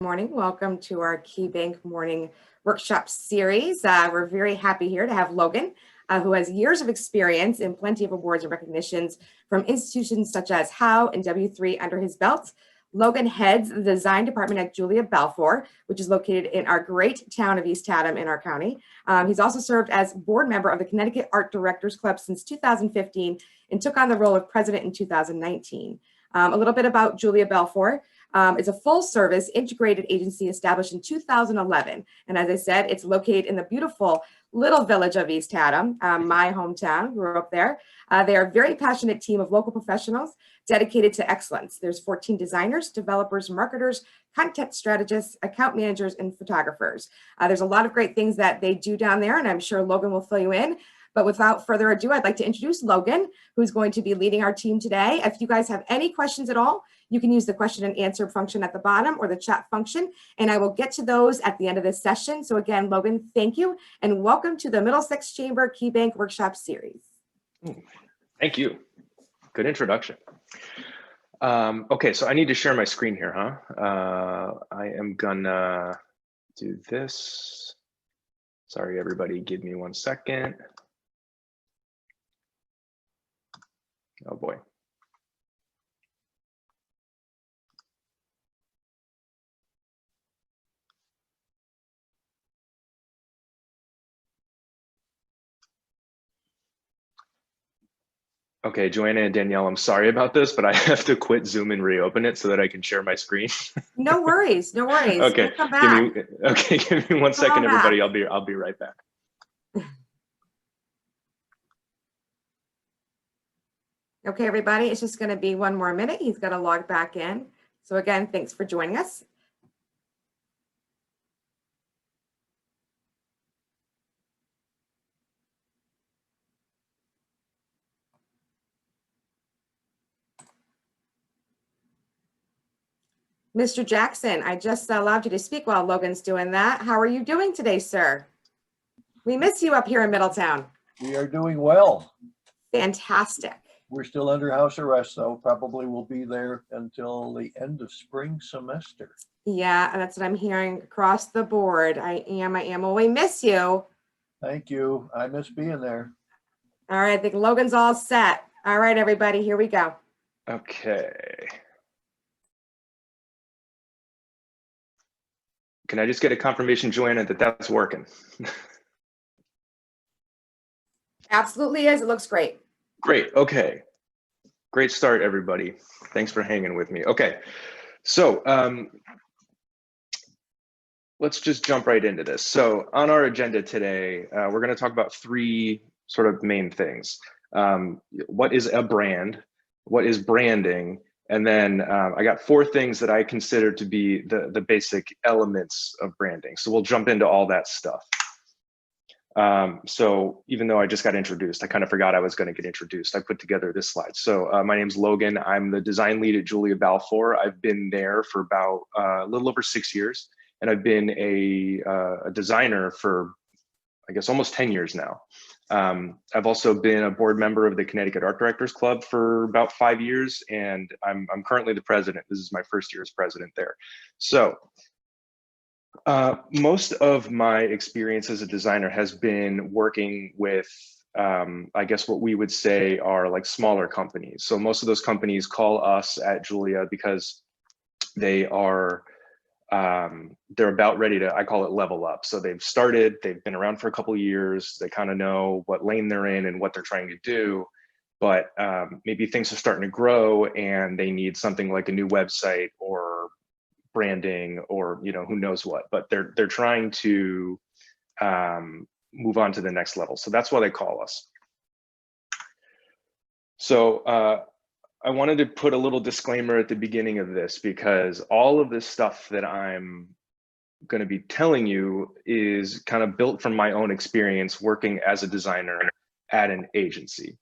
Morning. Welcome to our KeyBank Morning Workshop series. We're very happy here to have Logan, who has years of experience and plenty of awards and recognitions from institutions such as Howe and W3 under his belt. Logan heads the design department at Julia Balfour, which is located in our great town of East Haddam in our county. He's also served as board member of the Connecticut Art Directors Club since 2015 and took on the role of president in 2019. A little bit about Julia Balfour. It's a full-service integrated agency established in 2011. And as I said, it's located in the beautiful little village of East Haddam, my hometown, grew up there. They are a very passionate team of local professionals dedicated to excellence. There's 14 designers, developers, marketers, content strategists, account managers, and photographers. There's a lot of great things that they do down there, and I'm sure Logan will fill you in. But without further ado, I'd like to introduce Logan, who's going to be leading our team today. If you guys have any questions at all, you can use the question and answer function at the bottom or the chat function, and I will get to those at the end of this session. So again, Logan, thank you, and welcome to the Middlesex Chamber KeyBank Workshop Series. Thank you. Good introduction. Okay, so I need to share my screen here, huh? I am gonna do this. Sorry, everybody, give me 1 second. Oh boy. Okay, Joanna and Danielle, I'm sorry about this, but I have to quit Zoom and reopen it so that I can share my screen. No worries, no worries. Okay, we'll come back. give me 1 second, everybody. I'll be right back. Okay, everybody, it's just going to be 1 more minute. He's got to log back in. So again, thanks for joining us. Mr. Jackson, I just allowed you to speak while Logan's doing that. How are you doing today, sir? We miss you up here in Middletown. We are doing well. Fantastic. We're still under house arrest, though. Probably will be there until the end of spring semester. Yeah, that's what I'm hearing across the board. I am. Well, we miss you. Thank you. I miss being there. All right, I think Logan's all set. All right, everybody, here we go. Okay. Can I just get a confirmation, Joanna, that that's working? Absolutely is. It looks great. Great. Okay. Great start, everybody. Thanks for hanging with me. Okay. So let's just jump right into this. So on our agenda today, we're going to talk about 3 sort of main things. What is a brand? What is branding? And then I got 4 things that I consider to be the basic elements of branding. So we'll jump into all that stuff. So even though I just got introduced, I kind of forgot I was going to get introduced. I put together this slide. So my name's Logan. I'm the design lead at Julia Balfour. I've been there for about a little over 6 years, and I've been a designer for, I guess, almost 10 years now. I've also been a board member of the Connecticut Art Directors Club for about 5 years, and I'm currently the president. This is my first year as president there. So most of my experience as a designer has been working with, I guess what we would say are like smaller companies. So most of those companies call us at Julia because they are, they're about ready to, I call it level up. So they've been around for a couple of years. They kind of know what lane they're in and what they're trying to do. But maybe things are starting to grow and they need something like a new website or branding or, you know, who knows what, but they're trying to move on to the next level. So that's why they call us. So I wanted to put a little disclaimer at the beginning of this because all of this stuff that I'm going to be telling you is kind of built from my own experience working as a designer at an agency.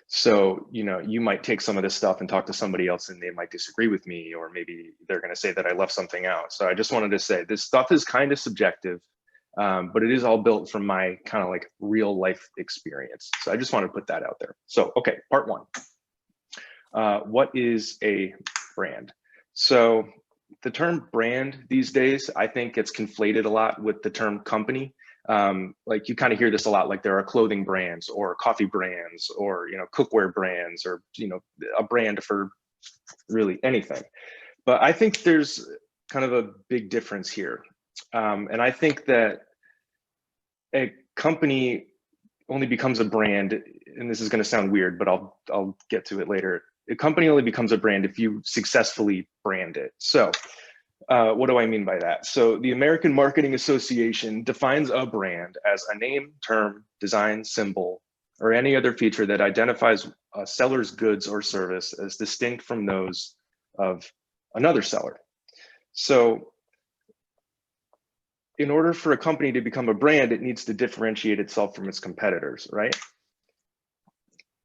So, you know, you might take some of this stuff and talk to somebody else and they might disagree with me, or maybe they're going to say that I left something out. So I just wanted to say this stuff is kind of subjective, but it is all built from my kind of like real life experience. So I just want to put that out there. So, okay, part 1. What is a brand? So the term brand these days, I think gets conflated a lot with the term company. Like you kind of hear this a lot, like there are clothing brands or coffee brands or, cookware brands or, a brand for really anything. But I think there's kind of a big difference here. And I think that a company only becomes a brand, and this is going to sound weird, but I'll get to it later. A company only becomes a brand if you successfully brand it. So what do I mean by that? So the American Marketing Association defines a brand as a name, term, design, symbol, or any other feature that identifies a seller's goods or service as distinct from those of another seller. So in order for a company to become a brand, it needs to differentiate itself from its competitors, right?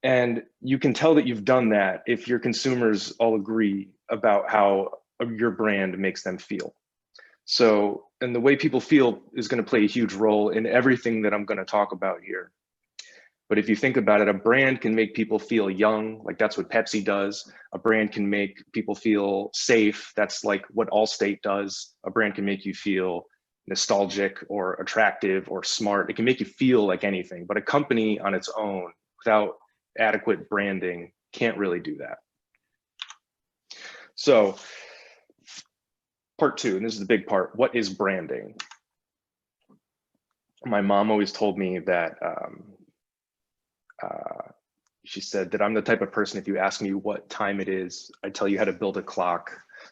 And you can tell that you've done that if your consumers all agree about how your brand makes them feel. So, and the way people feel is going to play a huge role in everything that I'm going to talk about here. But if you think about it, a brand can make people feel young, like that's what Pepsi does. A brand can make people feel safe. That's like what Allstate does. A brand can make you feel nostalgic or attractive or smart. It can make you feel like anything, but a company on its own without adequate branding can't really do that. So part two, and this is the big part, what is branding? My mom always told me that, she said that I'm the type of person, if you ask me what time it is, I tell you how to build a clock.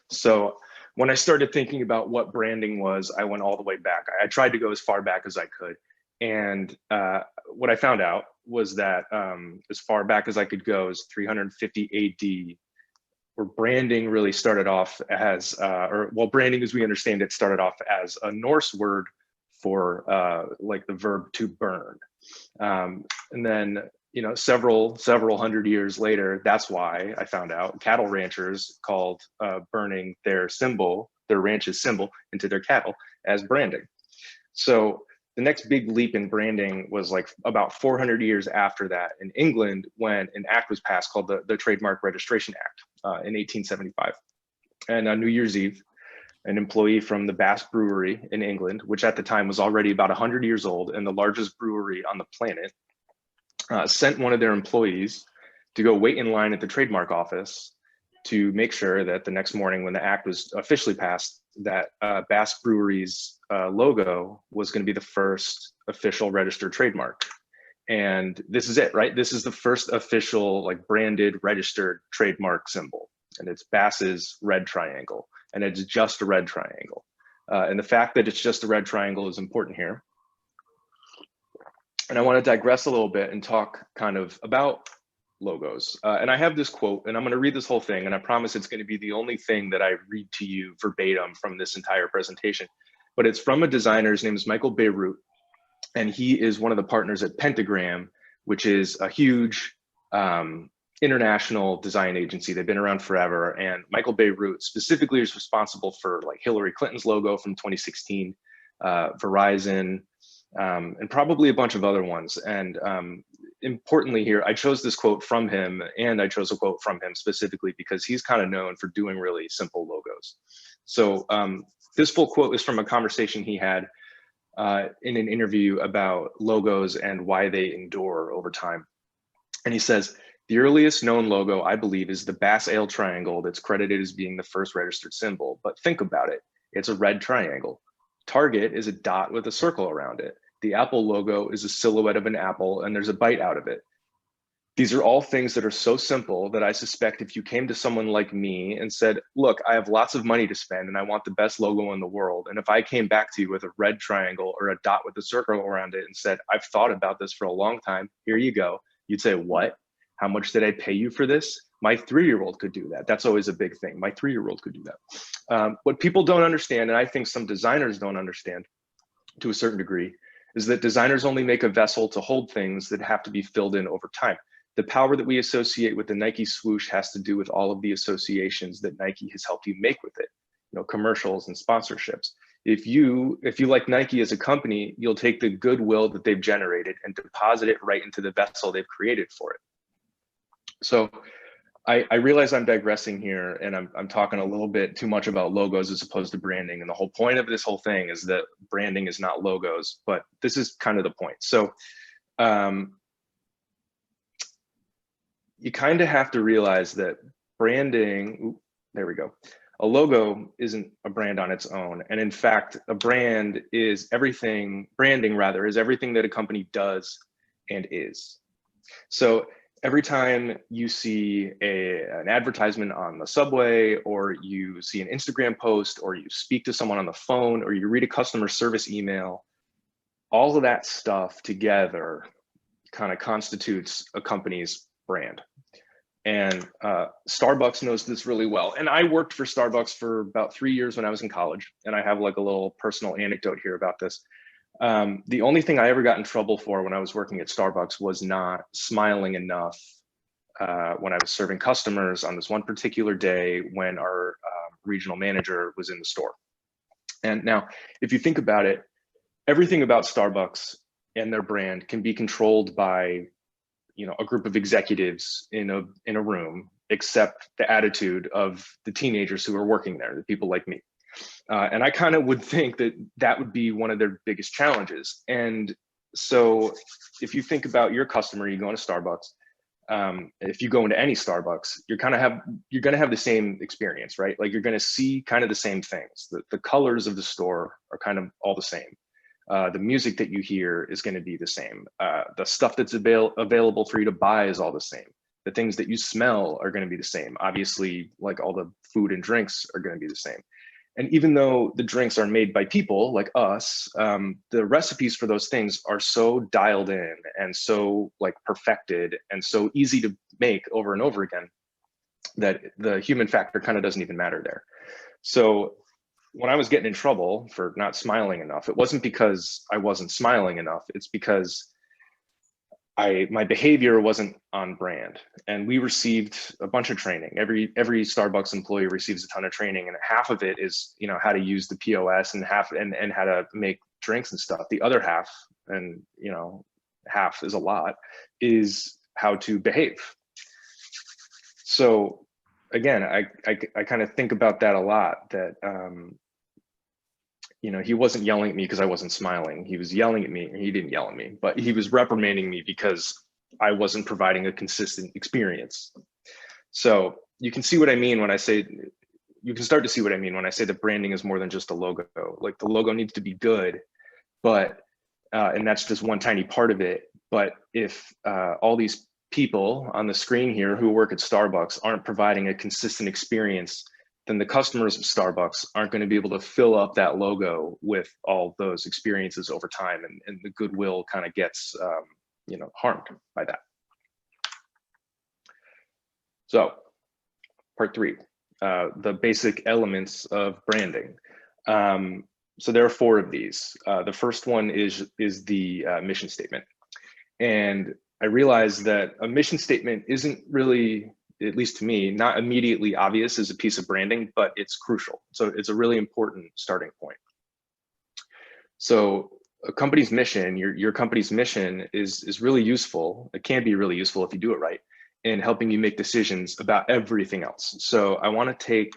So when I started thinking about what branding was, I went all the way back. I tried to go as far back as I could. And what I found out was that as far back as I could go is 350 AD, where branding really started off as, branding as we understand it started off as a Norse word for like the verb to burn. And then, several hundred years later, that's why I found out cattle ranchers called burning their symbol, their ranch's symbol, into their cattle as branding. So the next big leap in branding was like about 400 years after that in England, when an act was passed called the Trademark Registration Act in 1875. And on New Year's Eve, an employee from the Bass Brewery in England, which at the time was already about 100 years old and the largest brewery on the planet, sent one of their employees to go wait in line at the trademark office to make sure that the next morning when the act was officially passed, that Bass Brewery's logo was going to be the first official registered trademark. And this is it, right? This is the first official like branded registered trademark symbol. And it's Bass's red triangle. And it's just a red triangle. And the fact that it's just a red triangle is important here. And I want to digress a little bit and talk kind of about logos. And I have this quote, and I'm going to read this whole thing, and I promise it's going to be the only thing that I read to you verbatim from this entire presentation. But it's from a designer. His name is Michael Bierut, and he is one of the partners at Pentagram, which is a huge international design agency. They've been around forever. And Michael Bierut specifically is responsible for like Hillary Clinton's logo from 2016, Verizon, and probably a bunch of other ones. And importantly here, I chose this quote from him, and I chose a quote from him specifically because he's kind of known for doing really simple logos. So this full quote is from a conversation he had in an interview about logos and why they endure over time. And he says, "The earliest known logo, I believe, is the Bass Ale triangle that's credited as being the first registered symbol. But think about it. It's a red triangle. Target is a dot with a circle around it. The Apple logo is a silhouette of an apple, and there's a bite out of it. These are all things that are so simple that I suspect if you came to someone like me and said, look, I have lots of money to spend and I want the best logo in the world. And if I came back to you with a red triangle or a dot with a circle around it and said, I've thought about this for a long time, here you go. You'd say, what? How much did I pay you for this? My 3-year-old could do that. That's always a big thing. My 3-year-old could do that. What people don't understand, and I think some designers don't understand to a certain degree, is that designers only make a vessel to hold things that have to be filled in over time. The power that we associate with the Nike swoosh has to do with all of the associations that Nike has helped you make with it, commercials and sponsorships. If you like Nike as a company, you'll take the goodwill that they've generated and deposit it right into the vessel they've created for it. So I realize I'm digressing here and I'm talking a little bit too much about logos as opposed to branding. And the whole point of this whole thing is that branding is not logos, but this is kind of the point. So you kind of have to realize that branding, there we go. A logo isn't a brand on its own. And in fact, a brand is everything, branding rather, is everything that a company does and is. So every time you see an advertisement on the subway, or you see an Instagram post, or you speak to someone on the phone, or you read a customer service email, all of that stuff together kind of constitutes a company's brand. And Starbucks knows this really well. And I worked for Starbucks for about 3 years when I was in college. And I have like a little personal anecdote here about this. The only thing I ever got in trouble for when I was working at Starbucks was not smiling enough when I was serving customers on this one particular day when our regional manager was in the store. And now, if you think about it, everything about Starbucks and their brand can be controlled by, you know, a group of executives in a room, except the attitude of the teenagers who are working there, the people like me. And I kind of would think that that would be one of their biggest challenges. And so if you think about your customer, you go into Starbucks, if you go into any Starbucks, you're going to have the same experience, right? Like you're going to see kind of the same things. The colors of the store are kind of all the same. The music that you hear is going to be the same. The stuff that's available for you to buy is all the same. The things that you smell are going to be the same. Obviously, like all the food and drinks are going to be the same. And even though the drinks are made by people like us, the recipes for those things are so dialed in and so like perfected and so easy to make over and over again that the human factor kind of doesn't even matter there. So when I was getting in trouble for not smiling enough, it wasn't because I wasn't smiling enough. It's because my behavior wasn't on brand. And we received a bunch of training. Every Starbucks employee receives a ton of training, and half of it is, you know, how to use the POS and how to make drinks and stuff. The other half, and you know, half is a lot, is how to behave. So again, I kind of think about that a lot, that you know, he wasn't yelling at me because I wasn't smiling. He was yelling at me, and he didn't yell at me, but he was reprimanding me because I wasn't providing a consistent experience. So you can see what I mean when I say, you can start to see what I mean when I say that branding is more than just a logo. Like the logo needs to be good, but, and that's just one tiny part of it. But if all these people on the screen here who work at Starbucks aren't providing a consistent experience, then the customers of Starbucks aren't going to be able to fill up that logo with all those experiences over time, and the goodwill kind of gets you know, harmed by that. So part 3, the basic elements of branding. So there are 4 of these. The first one is the mission statement. And I realized that a mission statement isn't really, at least to me, not immediately obvious as a piece of branding, but it's crucial. So it's a really important starting point. So a company's mission, your company's mission is really useful. It can be really useful if you do it right, in helping you make decisions about everything else. So I want to take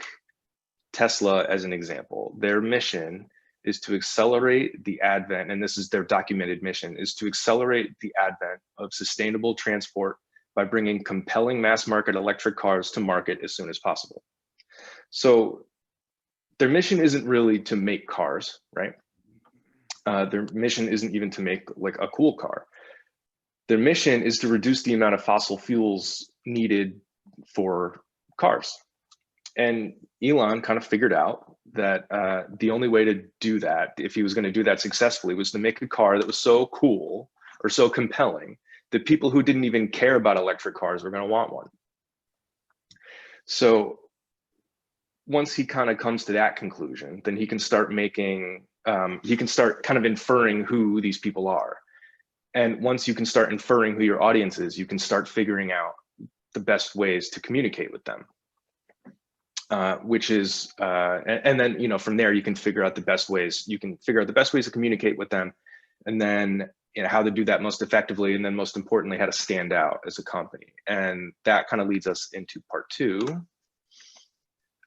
Tesla as an example. Their mission is to accelerate the advent, and this is their documented mission, is to accelerate the advent of sustainable transport by bringing compelling mass market electric cars to market as soon as possible. So their mission isn't really to make cars, right? Their mission isn't even to make like a cool car. Their mission is to reduce the amount of fossil fuels needed for cars. And Elon kind of figured out that the only way to do that, if he was going to do that successfully, was to make a car that was so cool or so compelling that people who didn't even care about electric cars were going to want one. So once he kind of comes to that conclusion, then he can start making, he can start kind of inferring who these people are. And once you can start inferring who your audience is, you can start figuring out the best ways to communicate with them. Which is, and then, you know, from there you can figure out the best ways, to communicate with them. And then how to do that most effectively, and then most importantly, how to stand out as a company. And that kind of leads us into part two.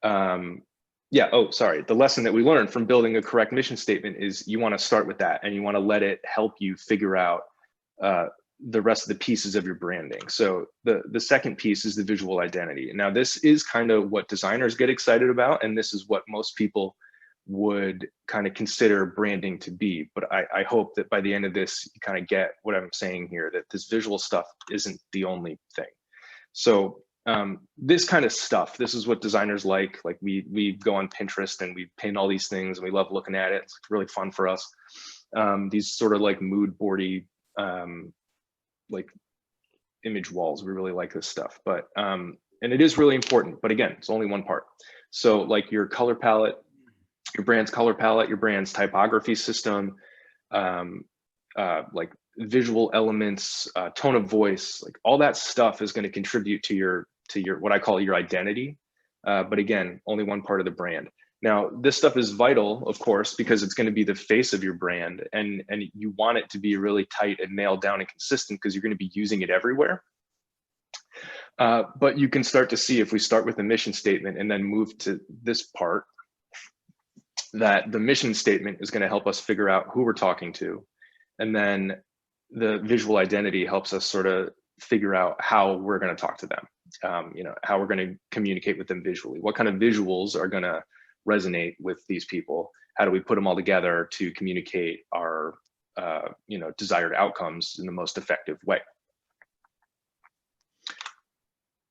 The lesson that we learned from building a correct mission statement is you want to start with that, and you want to let it help you figure out the rest of the pieces of your branding. So the second piece is the visual identity. Now, this is kind of what designers get excited about, and this is what most people would kind of consider branding to be. But I hope that by the end of this, you kind of get what I'm saying here, that this visual stuff isn't the only thing. So this kind of stuff, this is what designers like we go on Pinterest and we pin all these things and we love looking at it. It's really fun for us. These sort of like mood boardy, like image walls. We really like this stuff, but, and it is really important, but again, it's only one part. So like your color palette, your brand's color palette, your brand's typography system, like visual elements, tone of voice, like all that stuff is going to contribute to your what I call your identity. But again, only one part of the brand. Now, this stuff is vital, of course, because it's going to be the face of your brand, and you want it to be really tight and nailed down and consistent because you're going to be using it everywhere. But you can start to see, if we start with the mission statement and then move to this part, that the mission statement is going to help us figure out who we're talking to. And then the visual identity helps us sort of figure out how we're going to talk to them, how we're going to communicate with them visually. What kind of visuals are going to resonate with these people? How do we put them all together to communicate our desired outcomes in the most effective way?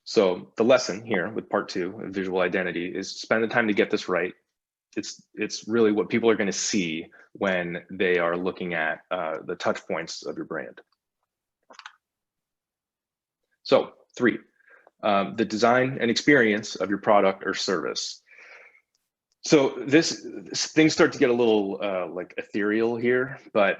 So the lesson here with part two of visual identity is spend the time to get this right. It's really what people are going to see when they are looking at the touch points of your brand. So 3, the design and experience of your product or service. So things start to get a little like ethereal here, but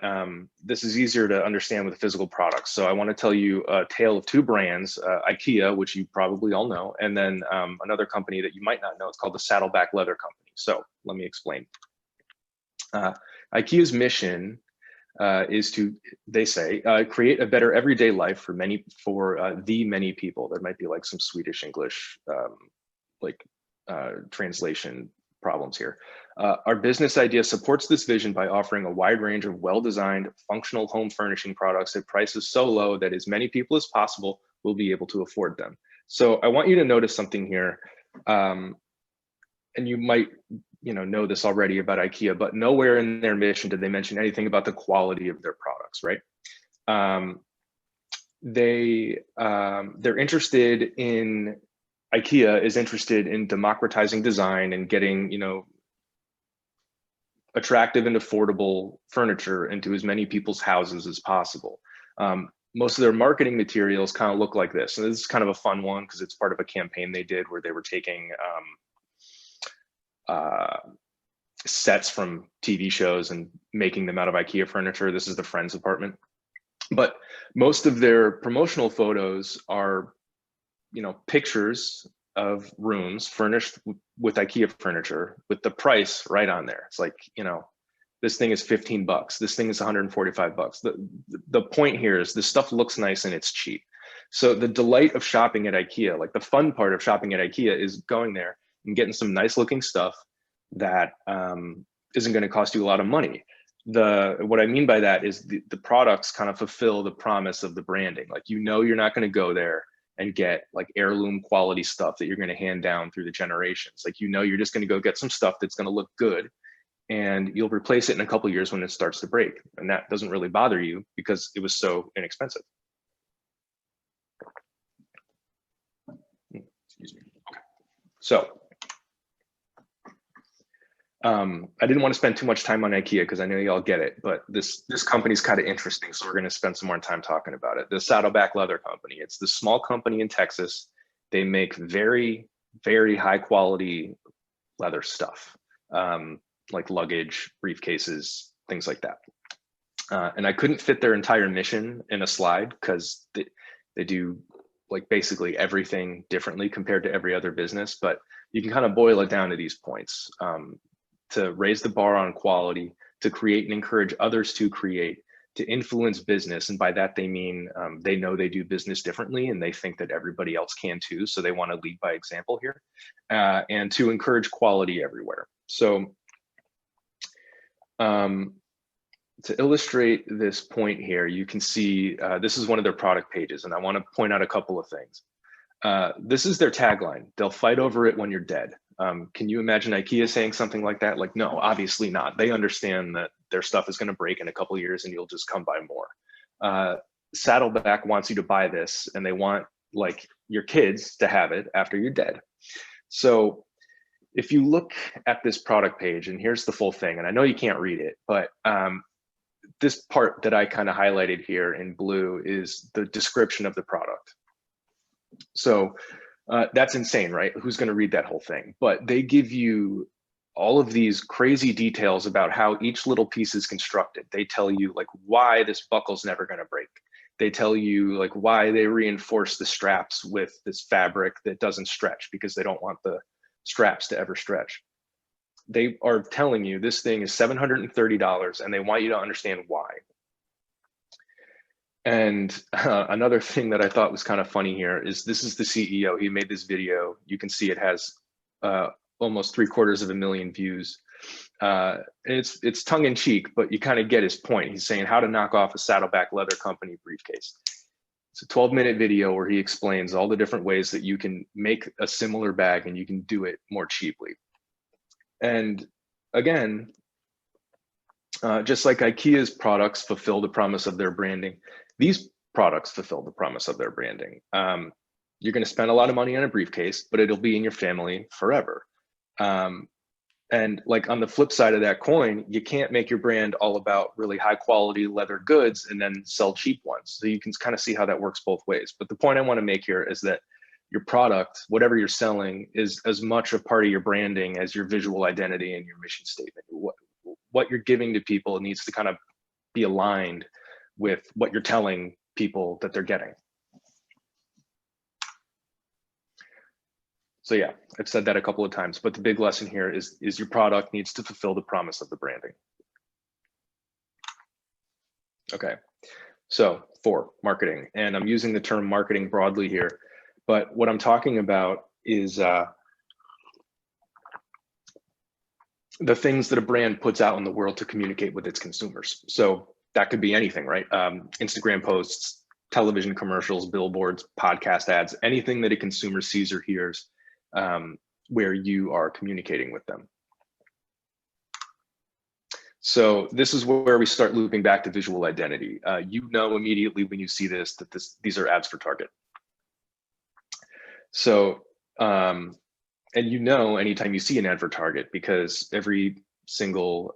this is easier to understand with physical products. So I want to tell you a tale of 2 brands, IKEA, which you probably all know, and then another company that you might not know. It's called the Saddleback Leather Company. So let me explain. IKEA's mission is to, they say, create a better everyday life for the many people. There might be like some Swedish English translation problems here. Our business idea supports this vision by offering a wide range of well-designed, functional home furnishing products at prices so low that as many people as possible will be able to afford them. So I want you to notice something here, and you might know this already about IKEA, but nowhere in their mission did they mention anything about the quality of their products, right? They're interested in, IKEA is interested in democratizing design and getting, attractive and affordable furniture into as many people's houses as possible. Most of their marketing materials kind of look like this. And this is kind of a fun one because it's part of a campaign they did where they were taking sets from TV shows and making them out of IKEA furniture. This is the Friends apartment. But most of their promotional photos are pictures of rooms furnished with IKEA furniture with the price right on there. It's like, this thing is $15. This thing is $145. The point here is this stuff looks nice and it's cheap. So the delight of shopping at IKEA, like the fun part of shopping at IKEA, is going there and getting some nice looking stuff that isn't going to cost you a lot of money. What I mean by that is the products kind of fulfill the promise of the branding. Like, you're not going to go there and get like heirloom quality stuff that you're going to hand down through the generations. Like, you're just going to go get some stuff that's going to look good, and you'll replace it in a couple of years when it starts to break. And that doesn't really bother you because it was so inexpensive. Excuse me. Okay. So I didn't want to spend too much time on IKEA because I know y'all get it, but this company's kind of interesting, so we're going to spend some more time talking about it. The Saddleback Leather Company. It's the small company in Texas. They make very, very high quality leather stuff, like luggage, briefcases, things like that. And I couldn't fit their entire mission in a slide because they do like basically everything differently compared to every other business, but you can kind of boil it down to these points. To raise the bar on quality, to create and encourage others to create, to influence business. And by that, they mean they know they do business differently and they think that everybody else can too. So they want to lead by example here, and to encourage quality everywhere. So to illustrate this point here, you can see this is one of their product pages, and I want to point out a couple of things. This is their tagline: "They'll fight over it when you're dead." Can you imagine IKEA saying something like that? Like, no, obviously not. They understand that their stuff is going to break in a couple of years and you'll just come buy more. Saddleback wants you to buy this, and they want like your kids to have it after you're dead. So if you look at this product page, and here's the full thing, and I know you can't read it, but this part that I kind of highlighted here in blue is the description of the product. So that's insane, right? Who's going to read that whole thing? But they give you all of these crazy details about how each little piece is constructed. They tell you like why this buckle's never going to break. They tell you like why they reinforce the straps with this fabric that doesn't stretch, because they don't want the straps to ever stretch. They are telling you this thing is $730, and they want you to understand why. And another thing that I thought was kind of funny here is this is the CEO. He made this video. You can see it has almost 750,000 views. It's tongue in cheek, but you kind of get his point. He's saying how to knock off a Saddleback Leather Company briefcase. It's a 12-minute video where he explains all the different ways that you can make a similar bag and you can do it more cheaply. And again, just like IKEA's products fulfill the promise of their branding, these products fulfill the promise of their branding. You're going to spend a lot of money on a briefcase, but it'll be in your family forever. And like on the flip side of that coin, you can't make your brand all about really high quality leather goods and then sell cheap ones. So you can kind of see how that works both ways. But the point I want to make here is that your product, whatever you're selling, is as much a part of your branding as your visual identity and your mission statement. What you're giving to people needs to kind of be aligned with what you're telling people that they're getting. So yeah, I've said that a couple of times, but the big lesson here is your product needs to fulfill the promise of the branding. Okay, so 4, marketing. And I'm using the term marketing broadly here, but what I'm talking about is the things that a brand puts out in the world to communicate with its consumers. So that could be anything, right? Instagram posts, television commercials, billboards, podcast ads, anything that a consumer sees or hears where you are communicating with them. So this is where we start looping back to visual identity. You know immediately when you see this that these are ads for Target. So, and you know anytime you see an ad for Target, because every single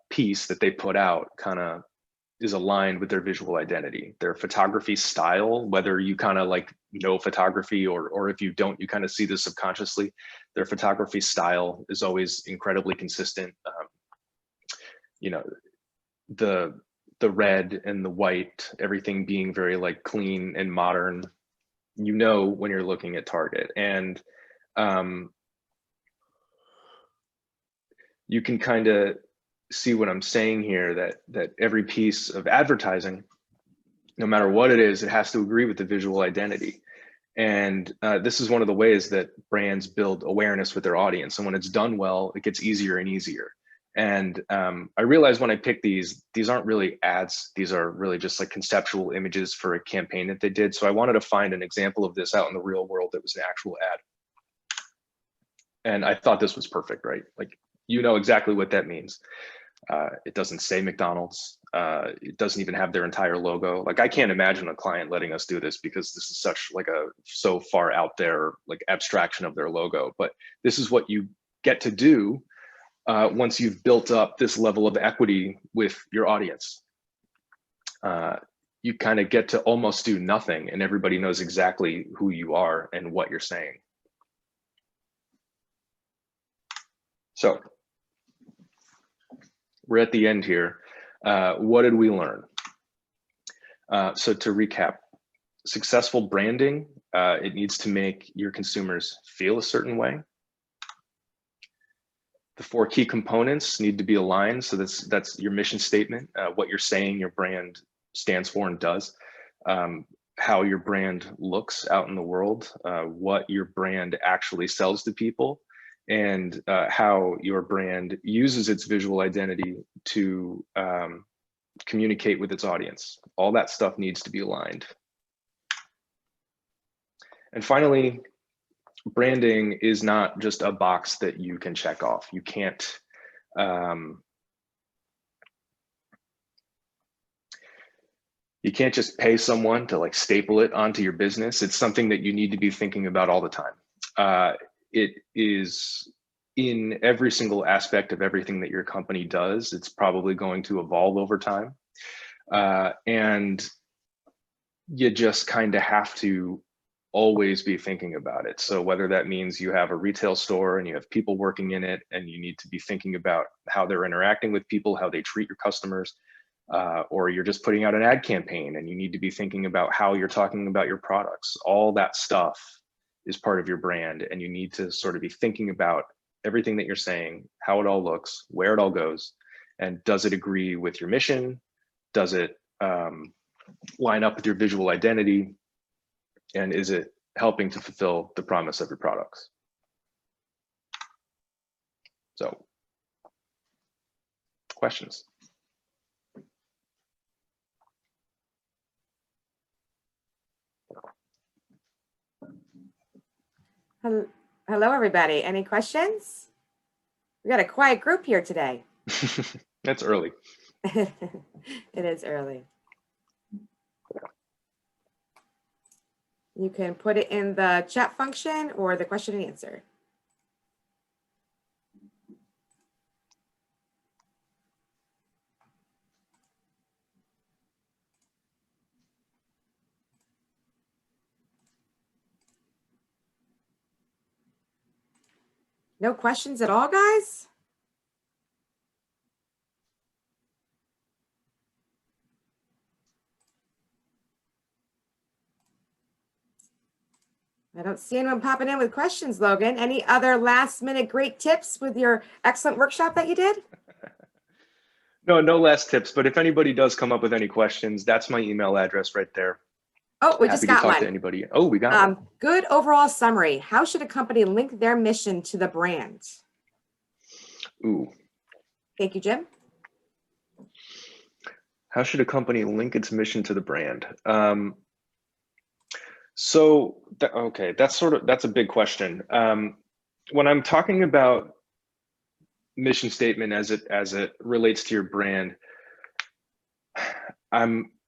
piece that they put out kind of is aligned with their visual identity, their photography style, whether you kind of like know photography or if you don't, you kind of see this subconsciously. Their photography style is always incredibly consistent. You know, the red and the white, everything being very like clean and modern, you know, when you're looking at Target. And you can kind of see what I'm saying here, that every piece of advertising, no matter what it is, it has to agree with the visual identity. And this is one of the ways that brands build awareness with their audience. And when it's done well, it gets easier and easier. And I realized when I picked these aren't really ads. These are really just like conceptual images for a campaign that they did. So I wanted to find an example of this out in the real world that was an actual ad. And I thought this was perfect, right? Like, you know exactly what that means. It doesn't say McDonald's. It doesn't even have their entire logo. Like, I can't imagine a client letting us do this because this is such like so far out there, like abstraction of their logo. But this is what you get to do once you've built up this level of equity with your audience. You kind of get to almost do nothing and everybody knows exactly who you are and what you're saying. So we're at the end here. What did we learn? So to recap, successful branding, it needs to make your consumers feel a certain way. The 4 key components need to be aligned. So that's your mission statement, what you're saying your brand stands for and does, how your brand looks out in the world, what your brand actually sells to people, and how your brand uses its visual identity to communicate with its audience. All that stuff needs to be aligned. And finally, branding is not just a box that you can check off. You can't just pay someone to like staple it onto your business. It's something that you need to be thinking about all the time. It is in every single aspect of everything that your company does. It's probably going to evolve over time. And you just kind of have to always be thinking about it. So whether that means you have a retail store and you have people working in it and you need to be thinking about how they're interacting with people, how they treat your customers, or you're just putting out an ad campaign and you need to be thinking about how you're talking about your products. All that stuff is part of your brand, and you need to sort of be thinking about everything that you're saying, how it all looks, where it all goes, and does it agree with your mission? Does it line up with your visual identity? And is it helping to fulfill the promise of your products? So, questions? Hello, everybody. Any questions? We got a quiet group here today. That's early. It is early. You can put it in the chat function or the question and answer. No questions at all, guys? I don't see anyone popping in with questions, Logan. Any other last minute great tips with your excellent workshop that you did? No last tips, but if anybody does come up with any questions, that's my email address right there. Oh, we just got Happy to talk to one. anybody. Oh, we got one. Good overall summary. How should a company link their mission to the brand? Ooh. Thank you, Jim. How should a company link its mission to the brand? Okay, that's a big question. When I'm talking about mission statement as it relates to your brand,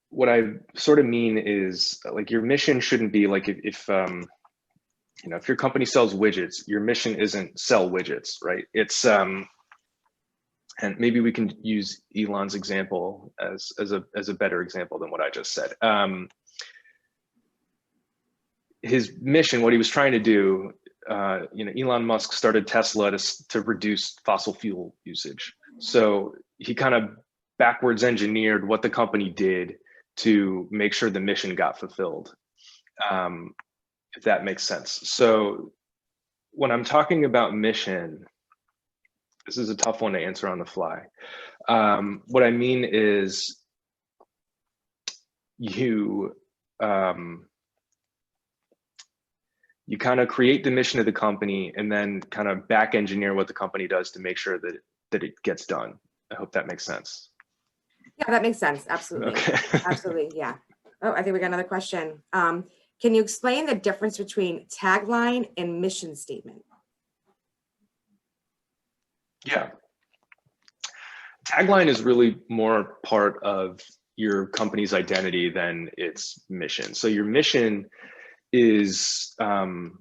what I sort of mean is like your mission shouldn't be like if your company sells widgets, your mission isn't sell widgets, right? It's and maybe we can use Elon's example as a better example than what I just said. His mission, what he was trying to do, Elon Musk started Tesla to reduce fossil fuel usage. So he kind of backwards engineered what the company did to make sure the mission got fulfilled, if that makes sense. So when I'm talking about mission, this is a tough one to answer on the fly. What I mean is you kind of create the mission of the company and then kind of back engineer what the company does to make sure that it gets done. I hope that makes sense. Yeah, that makes sense. Absolutely. Okay. Absolutely. Yeah. Oh, I think we got another question. Can you explain the difference between tagline and mission statement? Yeah. Tagline is really more part of your company's identity than its mission. So your mission is going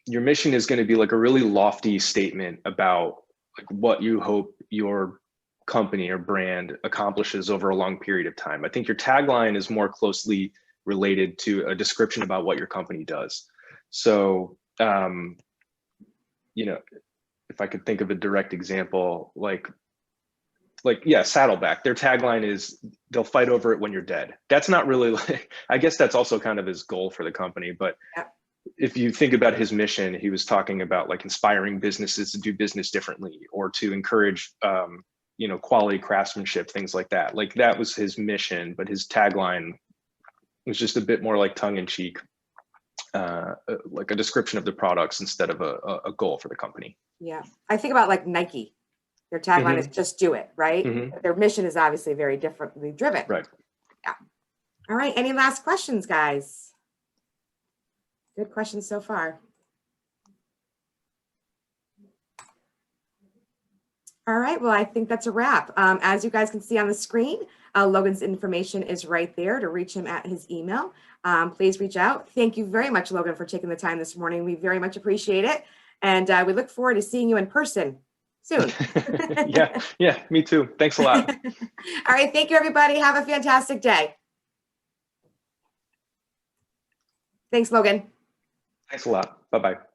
to be like a really lofty statement about like what you hope your company or brand accomplishes over a long period of time. I think your tagline is more closely related to a description about what your company does. So, if I could think of a direct example, like Saddleback, their tagline is they'll fight over it when you're dead. That's not really like, I guess that's also kind of his goal for the company, but if you think about his mission, he was talking about like inspiring businesses to do business differently, or to encourage, quality craftsmanship, things like that. Like that was his mission, but his tagline was just a bit more like tongue in cheek, like a description of the products instead of a goal for the company. Yeah. I think about like Nike. Their tagline is just do it, right? Mhm. Their mission is obviously very differently driven. Right. Yeah. All right. Any last questions, guys? Good questions so far. All right. Well, I think that's a wrap. As you guys can see on the screen, Logan's information is right there to reach him at his email. Please reach out. Thank you very much, Logan, for taking the time this morning. We very much appreciate it. And we look forward to seeing you in person soon. Yeah, me too. Thanks a lot. All right. Thank you, everybody. Have a fantastic day. Thanks, Logan. Thanks a lot. Bye-bye.